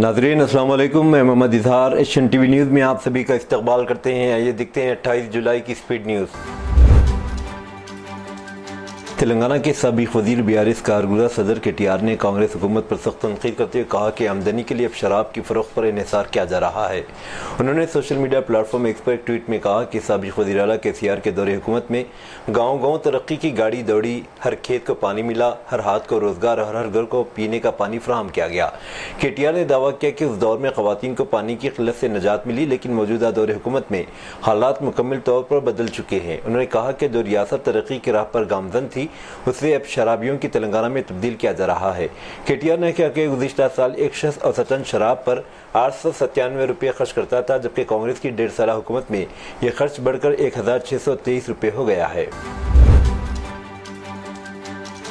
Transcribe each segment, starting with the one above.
नाज़रीन अस्सलाम वालेकुम, मैं Mohammad Izhar Asian TV news में आप सभी का इस्तकबाल करते हैं। आइए देखते हैं 28 जुलाई की स्पीड न्यूज़। तेलंगाना के साबिक वजीर बीआरएस कारगुज़र सदर KTR ने कांग्रेस हुकूमत पर सख्त तनकीद करते हुए कहा कि आमदनी के लिए अब शराब की फ़रोख्त पर इन्हिसार किया जा रहा है। उन्होंने सोशल मीडिया प्लेटफॉर्म एक्स पर एक ट्वीट में कहा कि साबिक वज़ीर आला KCR के दौरे हुकूमत में गाँव-गाँव तरक्की की गाड़ी दौड़ी, हर खेत को पानी मिला, हर हाथ को रोज़गार और हर घर को पीने का पानी फराहम किया गया। KTR ने दावा किया कि उस दौर में ख़वातीन को पानी की किल्लत से निजात मिली, लेकिन मौजूदा दौरे हुकूमत में हालात मुकम्मल तौर पर बदल चुके हैं। उन्होंने कहा कि जो रियासत तरक्की की राह पर गामजन थी, उसे अब शराबियों की तेलंगाना में तब्दील किया जा रहा है। KTR ने कहा कि गुज़िश्ता साल एक शख्स औसतन शराब पर 897 रुपये खर्च करता था, जबकि कांग्रेस की 1.5 साल हुकूमत में यह खर्च बढ़कर 1623 रुपये हो गया है।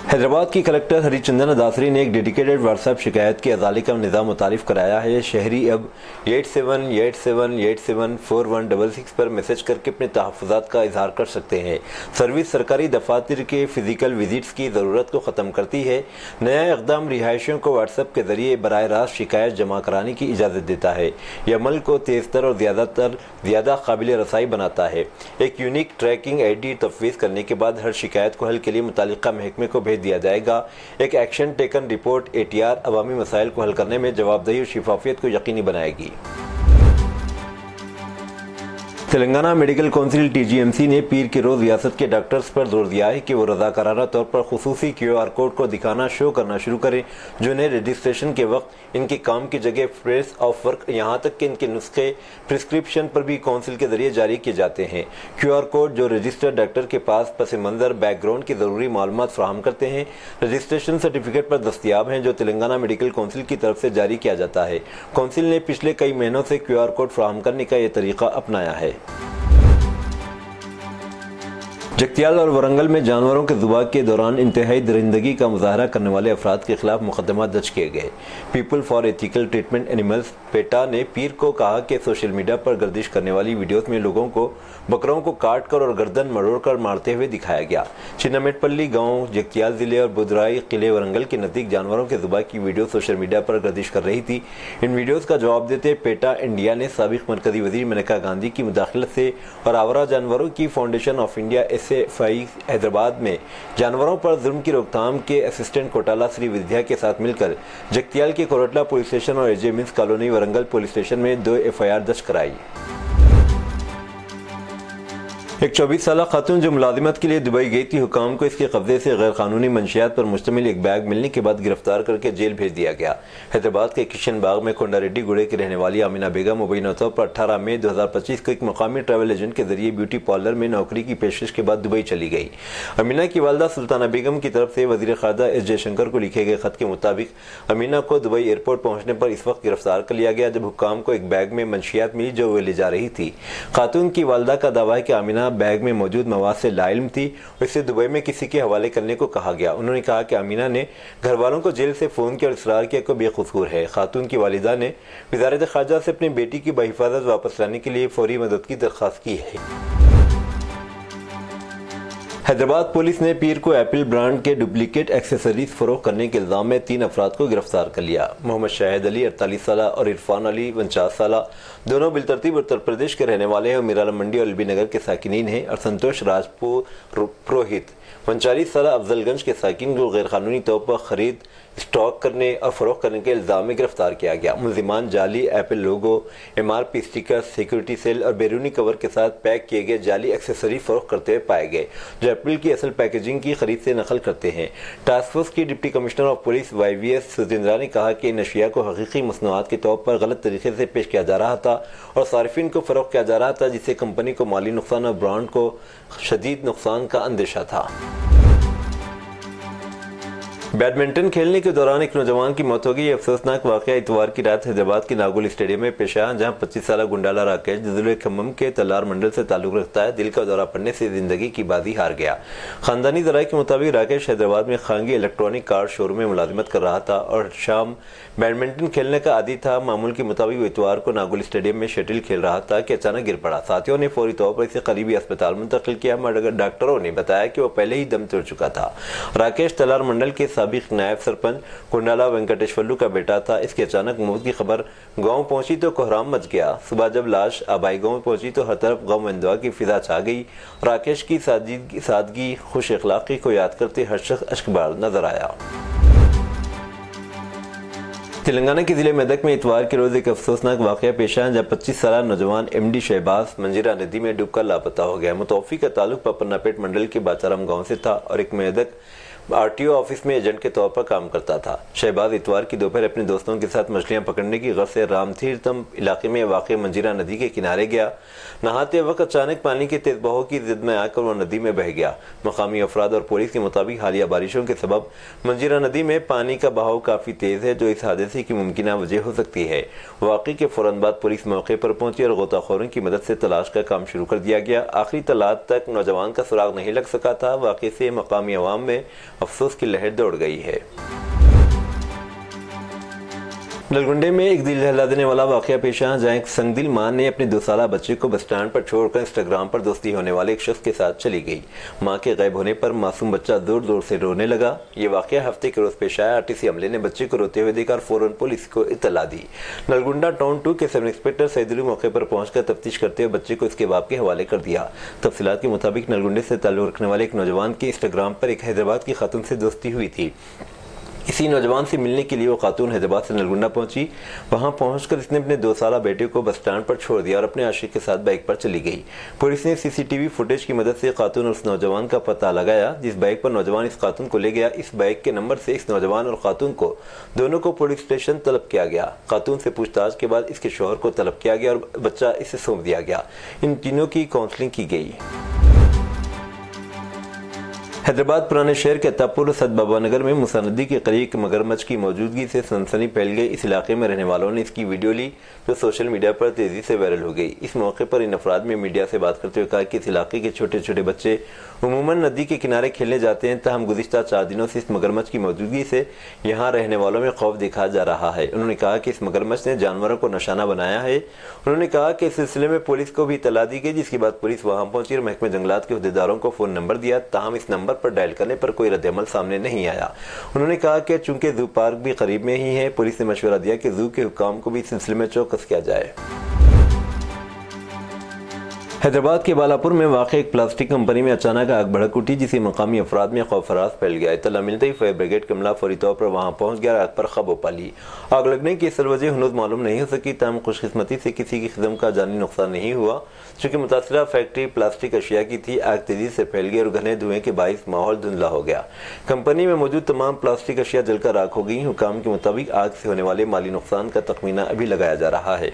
हैदराबाद की कलेक्टर हरिचंदन दासरी ने एक डेडिकेटेड व्हाट्सएप शिकायत की अदालती का निज़ाम मुतारिफ कराया है। शहरी अब 8787874166 पर मैसेज करके अपने तहफ़्फ़ुज़ात का इजहार कर सकते हैं। सर्विस सरकारी दफातर के फ़िज़िकल विजिट्स की ज़रूरत को ख़त्म करती है। नया इक़दाम रिहायशियों को व्हाट्सएप के ज़रिए बराह रास्त शिकायत जमा कराने की इजाज़त देता है। यह अमल को तेज़तर और ज़्यादा काबिल रसाई बनाता है। एक यूनिक ट्रैकिंग ID तफ़वीज़ करने के बाद हर शिकायत को हल के लिए मुतालिका महकमे को भेज दिया जाएगा। एक एक्शन टेकन रिपोर्ट ATR अवामी मसाइल को हल करने में जवाबदेही और शिफाफियत को यकीनी बनाएगी। तेलंगाना मेडिकल काउंसिल TGMC ने पीर के रोज़ रियासत के डॉक्टर्स पर जोर दिया है कि वो रज़ाकाराना तौर पर खुसूसी QR कोड को दिखाना शो करना शुरू करें, जो इन्हें रजिस्ट्रेशन के वक्त इनके काम की जगह प्लेस ऑफ वर्क, यहाँ तक कि इनके नुस्खे प्रिस्क्रिप्शन पर भी काउंसिल के जरिए जारी किए जाते हैं। QR कोड जो रजिस्टर्ड डॉक्टर के पास पस मंज़र बैकग्राउंड की ज़रूरी मालूमात फराहम करते हैं, रजिस्ट्रेशन सर्टिफिकेट पर दस्तयाब हैं, जो तेलंगाना मेडिकल काउंसिल की तरफ से जारी किया जाता है। काउंसिल ने पिछले कई महीनों से QR कोड फराहम करने का यह तरीका अपनाया है। जगतियाल और वरंगल में जानवरों के ज़ुबाह के दौरान इंतहाई दरिंदगी का मुजाहरा करने वाले अफराद के खिलाफ मुकदमा दर्ज किए गए। People for ethical treatment animals PETA ने पीर को कहा कि सोशल मीडिया पर गर्दिश करने वाली वीडियोस में लोगों को बकरों को काट कर और गर्दन मरोड़कर मारते हुए दिखाया गया। चिन्नामेटपल्ली गांव जगतियाल जिले और बुदराई किले वरंगल के नज़दीक जानवरों के ज़ुबाह की वीडियो सोशल मीडिया पर गर्दिश कर रही थी। इन वीडियोज़ का जवाब देते पेटा इंडिया ने साबिक मरकज़ी वज़ीर मेनका गांधी की मुदाखलत से और आवारा जानवरों की foundation of India SFI Hyderabad में जानवरों पर जुल्म की रोकथाम के असिस्टेंट कोटाला श्री विद्या के साथ मिलकर जगतियाल के कोरटला पुलिस स्टेशन और AJ mince colony Warangal police station में 2 FIR दर्ज कराई। एक 24 साल खातून जो मुलाजिमत के लिए दुबई गई थी, हुकाम को इसके कब्जे से गैर कानूनी मंशियात पर मुश्तमिल एक बैग मिलने के बाद गिरफ्तार करके जेल भेज दिया गया। हैदराबाद के किशन बाग में कोंडारेड्डी गुड़े की रहने वाली आमिना बेगम मुबैना तौर पर 18 मई 2025 को एक मकामी ट्रैवल एजेंट के जरिए ब्यूटी पार्लर में नौकरी की पेशकश के बाद दुबई चली गई। अमीना की वालदा सुल्ताना बेगम की तरफ से वज़ीर ख़ारजा S जयशंकर को लिखे गए खत के मुताबिक अमीना को दुबई एयरपोर्ट पहुंचने पर इस वक्त गिरफ्तार कर लिया गया, जब हुकाम को एक बैग में मंशियात मिली जो वे ले जा रही थी। खातून की वालदा का दावा है कि आमिना बैग में मौजूद मवाद से लाइल्म थी, इसे दुबई में किसी के हवाले करने को कहा गया। उन्होंने कहा कि आमिना ने घर वालों को जेल से फ़ोन किया और इसरार किया कि बेकसूर है। खातून की वालिदा ने वज़ारत ख़ारजा से अपनी बेटी की बहिफाजत वापस लाने के लिए फौरी मदद की दरख्वास्त की है। हैदराबाद पुलिस ने पीर को एप्पल ब्रांड के डुप्लीकेट एक्सेसरीज फरोख्त करने के इल्ज़ाम में 3 अफराद को गिरफ्तार कर लिया। मोहम्मद शाहिद अली 48 साल और इरफान अली 49 साल, दोनों बिलतरतीब उत्तर प्रदेश के रहने वाले हैं और मीराला मंडी और एलबी नगर के साकिनीन हैं। और संतोष पुरोहित 39 साल अफजलगंज के साकिन को गैर कानूनी तौर पर खरीद, स्टॉक करने और फरोख्त करने के इल्ज़ाम में गिरफ्तार किया गया। मुलजिमान जाली एप्पल लोगो, MRP स्टिकर, सिक्योरिटी सेल और बैरूनी कवर के साथ पैक किए गए जाली एक्सेसरी फरोख्त करते हुए पाए गए, जो एप्पल की असल पैकेजिंग की खरीद से नकल करते हैं। टास्क फोर्स की deputy commissioner of police YVS सुजिंद्रा ने कहा कि इन अशिया को हकीकी मसनूआत के तौर पर गलत तरीके से पेश किया जा रहा था और सार्फिन को फरोख्त किया जा रहा था, जिससे कंपनी को माली नुकसान और ब्रांड को शदीद नुकसान का अंदेशा था। बैडमिंटन खेलने के दौरान एक नौजवान की मौत हो गई। अफसोसनाक वाकया इतवार की रात हैदराबाद के नागोल स्टेडियम में पेश आया, जहां 25 साल गुंडाला राकेश जिले खम्मम के तलार मंडल से ताल्लुक रखता है, दिल का दौरा पड़ने से जिंदगी की बाजी हार गया। खानदानी जराये के मुताबिक राकेश हैदराबाद में खानगी इलेक्ट्रॉनिक कार शोरूम में मुलाजिमत कर रहा था और शाम बैडमिंटन खेलने का आदी था। मामूल के मुताबिक इतवार को नागोल स्टेडियम में शटल खेल रहा था कि अचानक गिर पड़ा। साथियों ने फौरी तौर पर इसे करीबी अस्पताल मुंतकिल किया, मगर डॉक्टरों ने बताया कि वो पहले ही दम तोड़ चुका था। राकेश तलार मंडल के साबिक नायब सरपंच कुंडाला वेंकटेश्वरलू का बेटा था। इसकी अचानक मौत की खबर गांव पहुंची तो कोहराम मच गया। सुबह जब लाश आबाई गांव पहुंची तो हर तरफ गम व दुआ की फिजा छा गई। राकेश की सादगी, खुश अखलाकी को याद करते हर शख्स अश्कबार नजर आया। तेलंगाना के जिले मेदक में इतवार के रोज एक अफसोसनाक वाकया पेश आया जब 25 साल नौजवान MD शहबाज मंजीरा नदी में डूबकर लापता हो गया। मुतौफी का ताल्लुक पपन्नापेट मंडल के बाचाराम गांव से था और एक मेदक RTO ऑफिस में एजेंट के तौर पर काम करता था। शहबाज इतवार की दोपहर अपने दोस्तों के साथ मछलियां पकड़ने की गर्ज से रामतीर्थम इलाके में वाक़ मंजीरा नदी के किनारे गया। नहाते वक्त अचानक पानी के तेज बहाव की जिद में आकर वह नदी में बह गया। मकामी अफराद और पुलिस के मुताबिक हालिया बारिशों के सबब मंजीरा नदी में पानी का बहाव काफ़ी तेज है, जो इस हादसे की मुमकिन वजह हो सकती है। वाक़े के फौरन बाद पुलिस मौके पर पहुंची और गोताखोरों की मदद से तलाश का काम शुरू कर दिया गया। आखिरी तलाश तक नौजवान का सुराग नहीं लग सका था। वाक़े से मकामी अवाम में अफसोस की लहर दौड़ गई है। नलगुंडे में एक दिल दहला देने वाला वाकया पेश आया जहां एक संगदिल मां ने अपने 2 साला बच्चे को बस स्टैंड पर छोड़कर इंस्टाग्राम पर दोस्ती होने वाले एक शख्स के साथ चली गई। मां के गायब होने पर मासूम बच्चा जोर जोर से रोने लगा। ये वाकया हफ्ते के रोज पेश आया। RTC अमले ने बच्चे को रोते हुए देखकर फौरन पुलिस को इत्तला दी। नलगुंडा टाउन 2 के सब इंस्पेक्टर सैदुल मौके पर पहुंचकर तफ्तीश करते हुए बच्चे को इसके बाप के हवाले कर दिया। तफसीलात के मुताबिक नलगुंडे से ताल्लुक रखने वाले एक नौजवान की इंस्टाग्राम पर एक हैदराबाद की खातून से दोस्ती हुई थी। इसी नौजवान से मिलने के लिए वो खातून हैदराबाद से नलगुंडा पहुंची। वहां पहुंचकर इसने अपने 2 साला बेटे को बस स्टैंड पर छोड़ दिया और अपने आशिक के साथ बाइक पर चली गई। पुलिस ने CCTV फुटेज की मदद से खातून और उस नौजवान का पता लगाया जिस बाइक पर नौजवान इस खातून को ले गया। इस बाइक के नंबर से इस नौजवान और खातून को दोनों को पुलिस स्टेशन तलब किया गया। खातून से पूछताछ के बाद इसके शौहर को तलब किया गया और बच्चा इसे सौंप दिया गया। इन तीनों की काउंसलिंग की गई। हैदराबाद पुराने शहर के अत्तापुर सदबाबा नगर में मूसा नदी के करीब मगरमच्छ की मौजूदगी से सनसनी फैल गई। इस इलाके में रहने वालों ने इसकी वीडियो ली जो सोशल मीडिया पर तेजी से वायरल हो गई। इस मौके पर इन अफराद में मीडिया से बात करते हुए कहा कि इस इलाके के छोटे छोटे बच्चे उमूमन नदी के किनारे खेलने जाते हैं, ताहम गुज़िश्ता 4 दिनों से इस मगरमच्छ की मौजूदगी से यहाँ रहने वालों में खौफ देखा जा रहा है। उन्होंने कहा कि इस मगरमच्छ ने जानवरों को निशाना बनाया है। उन्होंने कहा कि इस सिलसिले में पुलिस को भी इत्तला दी गई, जिसके बाद पुलिस वहां पहुंची और महकमे जंगलात के अहदेदारों को फ़ोन नंबर दिया। ताहम इस नंबर पर डायल करने पर कोई रद्द-ए-अमल सामने नहीं आया। उन्होंने कहा कि चूंकि जू पार्क भी करीब में ही है, पुलिस ने मशवरा दिया कि जू के हुक्काम को भी इस सिलसिले में चौकस किया जाए। हैदराबाद के बालापुर में वाक़ एक प्लास्टिक कंपनी में अचानक आग भड़क उठी, जिससे मकामी अफराद में खौफराज फैल गया। इत्तला मिलते ही फायर ब्रिगेड का अमला फौरी तौर पर वहां पहुंच गया और आग पर काबू पा ली। आग लगने की असल वजह हनूज मालूम नहीं हो सकी, तमाम खुशकिस्मती से किसी की किस्म का जानी नुकसान नहीं हुआ। चूँकि मुतासिरा फैक्ट्री प्लास्टिक अशिया की थी, आग तेजी से फैल गई और घने धुएं के बाइस माहौल धुंधला हो गया। कंपनी में मौजूद तमाम प्लास्टिक अशिया जलकर राख हो गई। हुकाम के मुताबिक आग से होने वाले माली नुकसान का तखमीना अभी लगाया जा रहा है।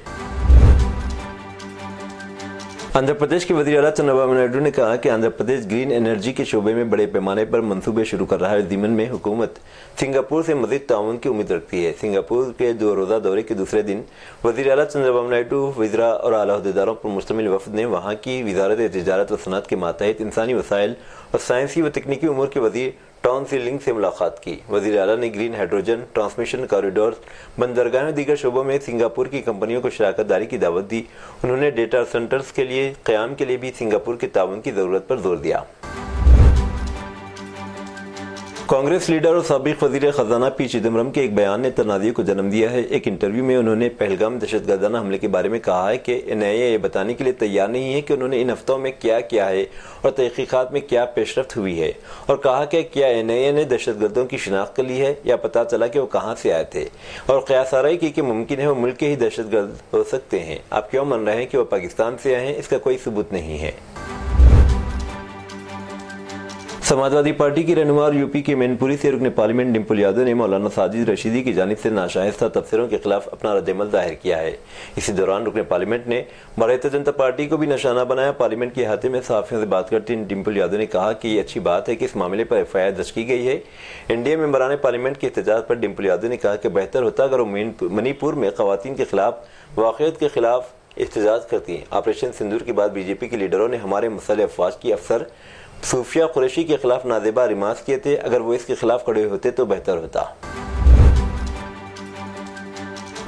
आंध्र प्रदेश के वज़ीर आला चंद्रबाबू नायडू ने कहा कि आंध्र प्रदेश ग्रीन एनर्जी के शोबे में बड़े पैमाने पर मंसूबे शुरू कर रहा है। ज़िमन में हुकूमत सिंगापुर से मज़ीद ताउन की उम्मीद रखती है। सिंगापुर के 2 रोज़ा दौरे के दूसरे दिन वज़ीर आला चंद्रबाबू नायडू वज़ीरा और आला अहदेदारों पर मुश्तमिल वफ़द ने वहाँ की वज़ारत तिजारत व सनअत के मातहत इंसानी वसाइल और साइंसी व तकनीकी उमूर के वज़ीर टॉन सीलिंग से मुलाकात की। वज़ीर आला ने ग्रीन हाइड्रोजन ट्रांसमिशन कॉरिडोर बंदरगाह में दीगर शोबों में सिंगापुर की कंपनियों को शराकत दारी की दावत दी। उन्होंने डेटा सेंटर्स के लिए क़याम के लिए भी सिंगापुर के ताउन की ज़रूरत पर जोर दिया। कांग्रेस लीडर और साबिक वज़ीर ख़जाना पी चिदम्बरम के एक बयान ने तनाज़े को जन्म दिया है। एक इंटरव्यू में उन्होंने पहलगाम दहशतगर्दाना हमले के बारे में कहा है कि NIA ये बताने के लिए तैयार नहीं है कि उन्होंने इन हफ्तों में क्या किया है और तहक़ीक़ात में क्या पेशरफ्त हुई है, और कहा कि क्या NIA ने दहशतगर्दों की शिनाख्त कर ली है या पता चला कि वो कहाँ से आए थे, और क़यास आराई की कि मुमकिन है वो मुल्क के ही दहशतगर्द हो सकते हैं। आप क्यों मान रहे हैं कि वो पाकिस्तान से आए हैं, इसका कोई सबूत नहीं है। समाजवादी पार्टी की रहनुमा और यूपी के मैनपुरी से रुकने पार्लियामेंट डिम्पल यादव ने मौलाना साजिद रशीदी की जानिब से नाशाइस्ता तबसरों के खिलाफ अपना रद्द-ए-अमल जाहिर किया है। इसी दौरान रुकने पार्लियामेंट ने भारतीय जनता पार्टी को भी निशाना बनाया। पार्लियामेंट के अहाते में सहाफ़ियों से बात करते डिम्पल यादव ने कहा कि ये अच्छी बात है कि इस मामले पर FIR दर्ज की गई है। NDA मेंबरान पार्लियामेंट के एहतजाज पर डिम्पल यादव ने कहा कि बेहतर होता अगर वो मणिपुर में ख़वातीन के खिलाफ वाक़ियत के खिलाफ एहतजाज करती। ऑपरेशन सिंदूर के बाद BJP के लीडरों ने हमारे मुसल्लह अफवाज की अफसर सूफिया कुरैशी के खिलाफ नाजेबा रिमार्क्स किए थे। अगर वो इसके खिलाफ खड़े होते तो बेहतर होता।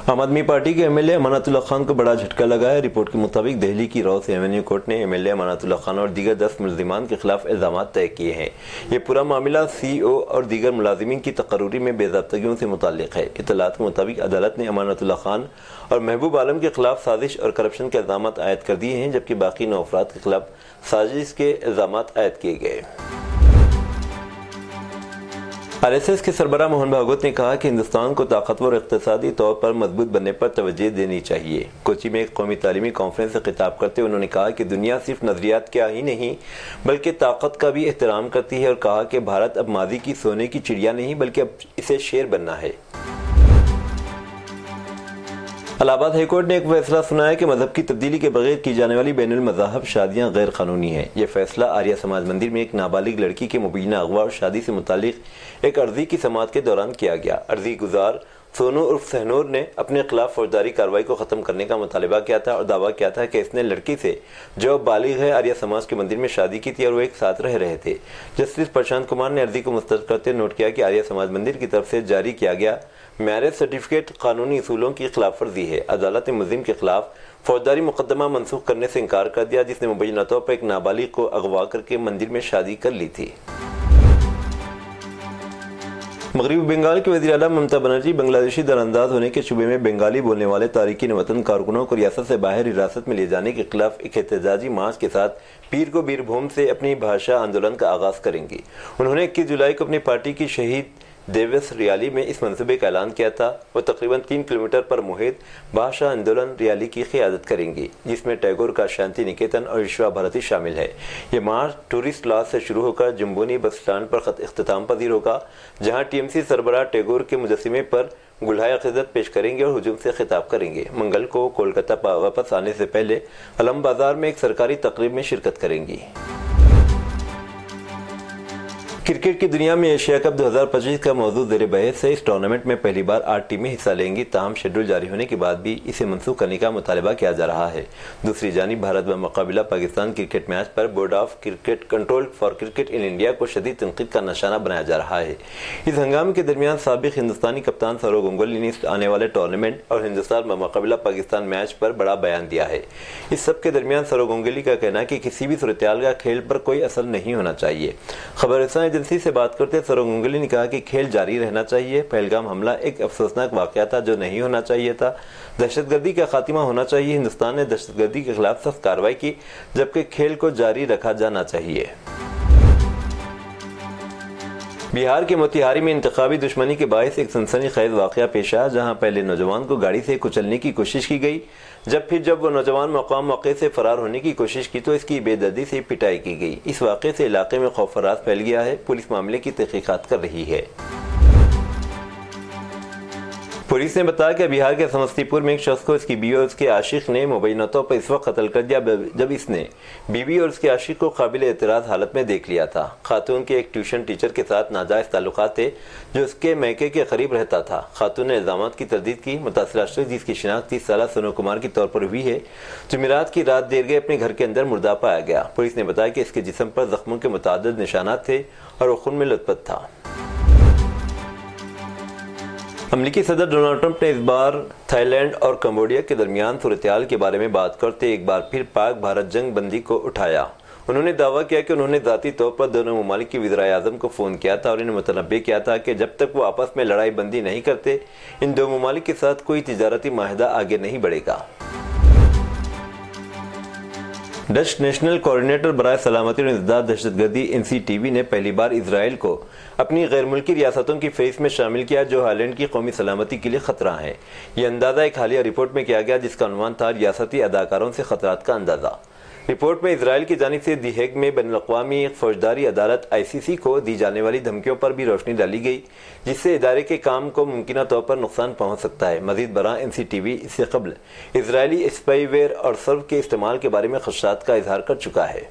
आम आदमी पार्टी के एमएलए अमानतुल्लाह खान को बड़ा झटका लगा है। रिपोर्ट के मुताबिक दिल्ली की रॉस एवेन्यू कोर्ट ने एमएलए अमानतुल्लाह खान और दीगर 10 मुलजिमान के खिलाफ इल्जाम तय किए हैं। ये पूरा मामला सीईओ और दीगर मुलाजिमीन की तकर्रुरी में बेज़ाब्तगियों से मुताल्लिक है। इत्तलात के मुताबिक अदालत ने अमानतुल्लाह खान और महबूब आलम के खिलाफ साजिश और करप्शन के इल्जाम आयद कर दिए हैं, जबकि बाकी 9 अफराद के खिलाफ साजिश के इल्जाम आयद किए गए। आरएसएस के सरबराह मोहन भागवत ने कहा कि हिंदुस्तान को ताकतवर इक़्तिसादी तौर पर मजबूत बनने पर तवज्जो देनी चाहिए। कोची में एक कौमी तालीमी कॉन्फ्रेंस से खिताब करते हुए उन्होंने कहा कि दुनिया सिर्फ नजरियात का ही नहीं बल्कि ताकत का भी एहतराम करती है और कहा कि भारत अब माजी की सोने की चिड़िया नहीं बल्कि अब इसे शेर बनना है। इलाहाबाद हाईकोर्ट ने एक फैसला सुनाया कि मजहब की तब्दीली के बगैर की जाने वाली बैनुल मज़ाहब शादियां गैर कानूनी है। यह फैसला आर्या समाज मंदिर में एक नाबालिग लड़की के मुबीना अगवा और शादी से मुतालिक एक अर्जी की समाअत के दौरान किया गया। अर्जी गुजार सोनू उर्फ सहनूर ने अपने खिलाफ फौजदारी कार्रवाई को खत्म करने का मुतालबा किया था और दावा किया था कि इसने लड़की से जो बालिग है आर्या समाज के मंदिर में शादी की थी और वो एक साथ रह रहे थे। जस्टिस प्रशांत कुमार ने अर्जी को मुस्तरद करते नोट किया कि आर्या समाज मंदिर की तरफ से जारी किया गया मैरिज सर्टिफिकेट कानूनी असूलों की खिलाफ वर्जी है। अदालत ने मुलजिम के खिलाफ फौजदारी मुकदमा मनसूख करने से इनकार कर दिया, जिसने मुबैना तौर पर एक नाबालिग को अगवा करके मंदिर में शादी कर ली थी। मगरबी बंगाल के वज़ीर आला ममता बनर्जी बांग्लादेशी दरअंदाज होने के शुबे में बंगाली बोलने वाले तारिकीन वतन कारकुनों को रियासत से बाहर हिरासत में ले जाने के खिलाफ एक एहतजाजी मार्च के साथ पीर को बीरभूम से अपनी भाषा आंदोलन का आगाज करेंगी। उन्होंने 21 जुलाई को अपनी पार्टी की शहीद देवस रियाली में इस मंसूबे का ऐलान किया था। वो तकरीबन 3 किलोमीटर पर मुहित भाषा आंदोलन रियाली की क़ियादत करेंगी, जिसमें टैगोर का शांति निकेतन और विश्वा भारती शामिल है। ये मार्च टूरिस्ट लॉज से शुरू होकर जम्बूनी बस स्टैंड पर इख्तिताम पजीर होगा, जहाँ टीएमसी सरबराह टैगोर के मुजस्सिमे पर गुलहाय अक़ीदत पेश करेंगे और हुजूम से खिताब करेंगे। मंगल को कोलकाता वापस आने से पहले अलम बाजार में एक सरकारी तकरीब में शिरकत करेंगी। क्रिकेट की दुनिया में एशिया कप 2025 का मौजूद ज़ेर बहस है। इस टूर्नामेंट में पहली बार 8 टीमें हिस्सा लेंगी, ताहम शेड्यूल जारी होने के बाद भी इसे मनसूख करने का मुतालबा किया जा रहा है। दूसरी जानिब भारत व मुकाबला पाकिस्तान क्रिकेट मैच पर board of cricket control for cricket in India को शदीद तनकीद का निशाना बनाया जा रहा है। इस हंगामे के दरमियान साबिक हिंदुस्तानी कप्तान सौरव गंगुली ने आने वाले टूर्नामेंट और हिंदुस्तान व मुकाबला पाकिस्तान मैच पर बड़ा बयान दिया है। इस सब के दरमियान सौरव गंगुली का कहना है कि किसी भी सूरत-ए-हाल का खेल पर कोई असर नहीं होना चाहिए। खबरसां एजेंसी से बात करते सौरव गंगुली ने कहा कि खेल जारी रहना चाहिए। पहलगाम हमला एक अफसोसनाक वाकया था जो नहीं होना चाहिए था। दहशतगर्दी का खात्मा होना चाहिए। हिंदुस्तान ने दहशतगर्दी के खिलाफ सख्त कार्रवाई की, जबकि खेल को जारी रखा जाना चाहिए। बिहार के मोतिहारी में इंतखाबी दुश्मनी के बायस एक सनसनीखेज वाकया पेश आया, जहां पहले नौजवान को गाड़ी से कुचलने की कोशिश की गई, जब वो नौजवान मौके से फरार होने की कोशिश की तो इसकी बेदर्दी से पिटाई की गई। इस वाक़े से इलाके में खौफ-व-राज फैल गया है। पुलिस मामले की तहकीकात कर रही है। पुलिस ने बताया कि बिहार के समस्तीपुर में एक शख्स को इसकी बीवी और उसके आशिक ने मुबैना तौर पर इस वक्त कत्ल कर दिया जब इसने बीवी और उसके आशिक को काबिल एतराज़ हालत में देख लिया था। खातून के एक ट्यूशन टीचर के साथ नाजायज़ ताल्लुकात थे जो उसके मैके के करीब रहता था। खातून ने इल्ज़ामात की तरदीद की। मुतासिरा शख्स, जिसकी शिनाख्त 30 साला सोनू कुमार के तौर पर हुई है, जुमेरात की रात देर गए अपने घर के अंदर मुर्दा पाया गया। पुलिस ने बताया कि इसके जिस्म पर जख्मों के मुताद्दिद निशानात थे और वो खून में लथपथ था। अमेरिकी सदर डोनाल्ड ट्रंप ने इस बार थाईलैंड और कंबोडिया के दरमियान सूरत-ए-हाल के बारे में बात करते एक बार फिर पाक भारत जंग बंदी को उठाया। उन्होंने दावा किया कि उन्होंने ज़ाती तौर पर दोनों ममालिक के वज़ीर-ए-आज़म को फ़ोन किया था और इन्हें मुतनब्बे किया था कि जब तक वो आपस में लड़ाई बंदी नहीं करते, इन दो ममालिक के साथ कोई तिजारती माहिदा आगे नहीं बढ़ेगा। डच नेशनल कोऑर्डिनेटर बराए सलामती और इंसदाद दहशतगर्दी NCTV ने पहली बार इजराइल को अपनी गैर मुल्की रियासतों की फेस में शामिल किया जो हालैंड की कौमी सलामती के लिए खतरा है। यह अंदाज़ा एक हालिया रिपोर्ट में किया गया, जिसका उन्वान था रियासती अदाकारों से खतरात का अंदाज़ा। रिपोर्ट में इजराइल की जानिब से दी हेग में बैनुल-अक़वामी फौजदारी अदालत ICC को दी जाने वाली धमकियों पर भी रोशनी डाली गई, जिससे इदारे के काम को मुमकिन तौर पर नुकसान पहुंच सकता है। मजीद बरां NCTV इससे कबल इजरायली स्पाईवेयर और सर्व के इस्तेमाल के बारे में खदशात का इजहार कर चुका है।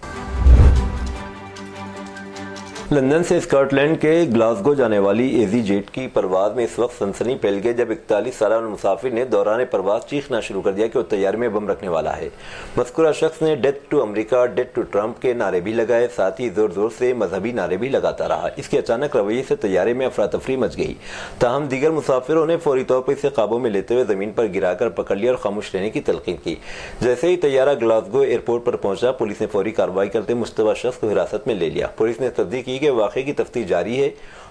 लंदन से स्कॉटलैंड के ग्लासगो जाने वाली एजी जेट की परवाज में इस वक्त सनसनी फैल गई जब 41 साल मुसाफिर ने दौरान परवाज चीखना शुरू कर दिया कि वो तैयारी में बम रखने वाला है। मज़कूरा शख्स ने death to America, death to Trump के नारे भी लगाए, साथ ही जोर जोर से मजहबी नारे भी लगाता रहा। इसके अचानक रवैये से तैयारे में अफरा तफरी मच गई। ताहम दीगर मुसाफिरों ने फौरी तौर पर इसे काबू में लेते हुए जमीन पर गिराकर पकड़ लिया और खामोश रहने की तलकीन की। जैसे ही तैयारा ग्लासगो एयरपोर्ट पर पहुंचा, पुलिस ने फौरी कार्रवाई करते मुश्तबा शख्स को हिरासत में ले लिया। पुलिस ने तस्दीक की कि वाक़े की तफ्तीश जारी है।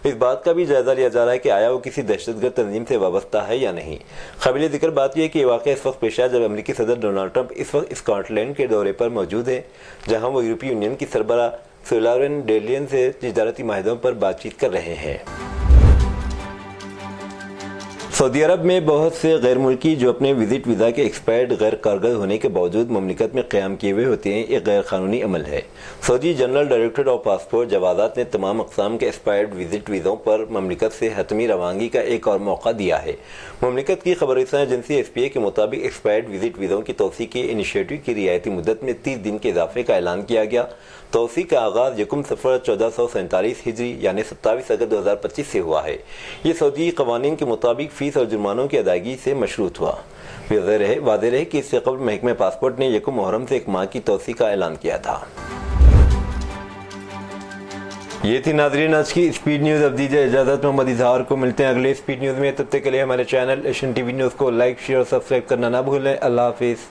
इस बात का भी जायजा लिया जा रहा है कि आया वो किसी दहशतगर्द तंजीम से वाबस्ता है या नहीं। काबिल जिक्र बात यह है कि वाक़या इस वक्त पेश आया जब अमेरिकी सदर डोनाल्ड ट्रंप इस वक्त स्कॉटलैंड के दौरे पर मौजूद है, जहां वो यूरोपीय यूनियन की सरबराह उर्सुला वॉन डर लेयन से तिजारती माहिदों पर बातचीत कर रहे हैं। सऊदी अरब में बहुत से गैर मुल्की जो अपने विजिट वीज़ा के एक्सपायर्ड गैर कारगर होने के बावजूद ममलिकत में क़याम किए हुए होते हैं, एक गैर कानूनी अमल है। Saudi general directorate of passport जवाज़ात ने तमाम अक़साम के एक्सपायर्ड विजिट वीज़ों पर ममलिकत से हतमी रवानगी का एक और मौका दिया है। ममलिकत की खबररसां एजेंसी SPA के मुताबिक एक्सपायर्ड विजिट वीज़ों की तोसी के इनिशिएटिव की रियायती मुद्दत में 30 दिन के इजाफे का ऐलान किया गया। तोसी का आगाज़ 1 सफ़र 1447 हिजरी यानी 27 अगस्त 2025 से हुआ है। ये सऊदी कवानीन के मुताबिक फीस और जुर्मानों की अदायगी से मशरूत हुआ। वाज़ेह रहे कि इससे कबल महकमे पासपोर्ट ने 1 मुहर्रम से 1 माह की तोसी का ऐलान किया था। ये थी नाज़रीन आज की स्पीड न्यूज़। अब दीजिए इजाज़त, मोहम्मद इजहार को मिलते हैं अगले स्पीड न्यूज़ में। तब तक के लिए हमारे चैनल एशियन TV न्यूज़ को लाइक, शेयर और सब्सक्राइब करना ना भूलें। अल्लाह हाफिज़।